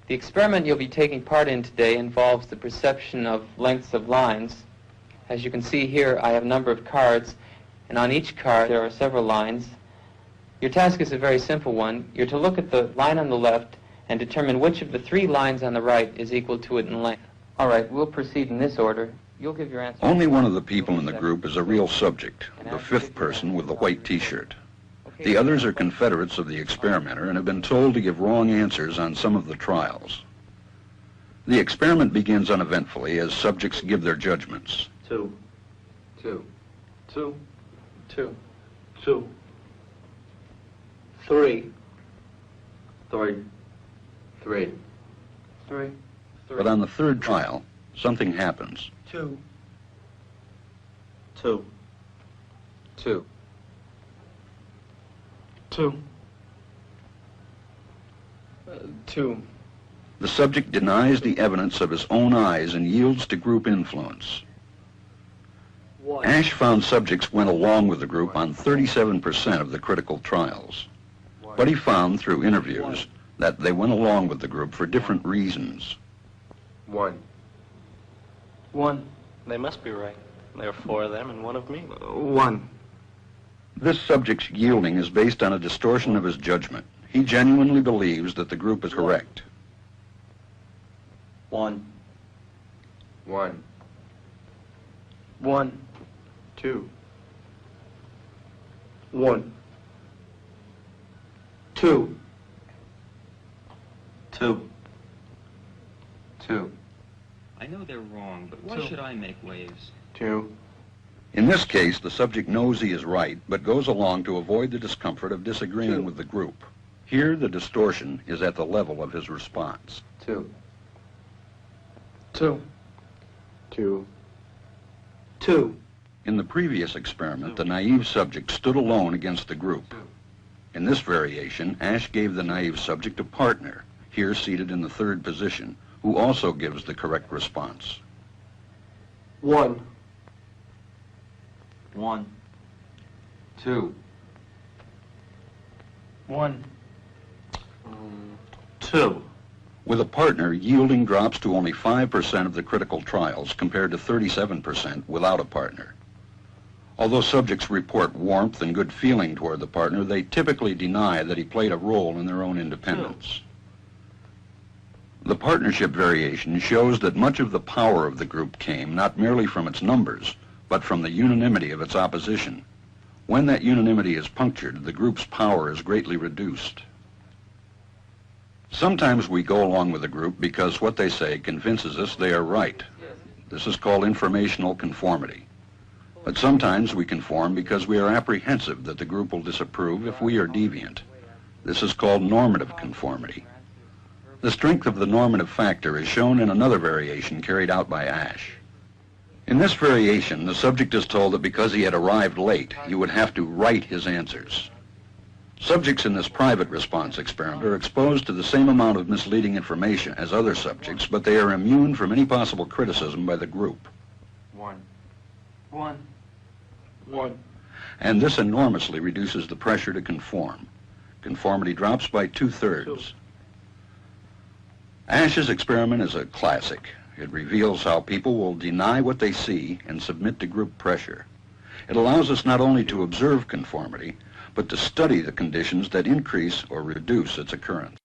The experiment you'll be taking part in today involves the perception of lengths of lines. As you can see here, I have a number of cards, and on each card there are several lines. Your task is a very simple one. You're to look at the line on the left and determine which of the three lines on the right is equal to it in length. All right, we'll proceed in this order. You'll give your answer. Only one of the people in the group is a real subject, the fifth person with the white T-shirt. The others are confederates of the experimenter and have been told to give wrong answers on some of the trials. The experiment begins uneventfully as subjects give their judgments. 2, 2, 2, 2, 2, 3, 3, 3, 3. But on the third trial, something happens. 2, 2, 2. 2, 2. The subject denies the evidence of his own eyes and yields to group influence. 1. Asch found subjects went along with the group on 37% of the critical trials. But he found through interviews that they went along with the group for different reasons. 1. 1. They must be right. There are 4 of them and 1 of me. 1. This subject's yielding is based on a distortion of his judgment. He genuinely believes that the group is correct. 1. 1. 1. 2. 1. 2. 2. 2. I know they're wrong, but why should I make waves? 2. In this case, the subject knows he is right, but goes along to avoid the discomfort of disagreeing with the group. Here, the distortion is at the level of his response. 2. 2. 2. 2. In the previous experiment, the naive subject stood alone against the group. In this variation, Asch gave the naive subject a partner, here seated in the third position, who also gives the correct response. 1. 1. 2. 1. 2. With a partner, yielding drops to only 5% of the critical trials compared to 37% without a partner. Although subjects report warmth and good feeling toward the partner, they typically deny that he played a role in their own independence. The partnership variation shows that much of the power of the group came not merely from its numbers, but from the unanimity of its opposition. When that unanimity is punctured, the group's power is greatly reduced. Sometimes we go along with the group because what they say convinces us they are right. This is called informational conformity. But sometimes we conform because we are apprehensive that the group will disapprove if we are deviant. This is called normative conformity. The strength of the normative factor is shown in another variation carried out by Asch. In this variation, the subject is told that because he had arrived late, he would have to write his answers. Subjects in this private response experiment are exposed to the same amount of misleading information as other subjects, but they are immune from any possible criticism by the group. 1. 1. 1. And this enormously reduces the pressure to conform. Conformity drops by 2/3. Asch's experiment is a classic. It reveals how people will deny what they see and submit to group pressure. It allows us not only to observe conformity, but to study the conditions that increase or reduce its occurrence.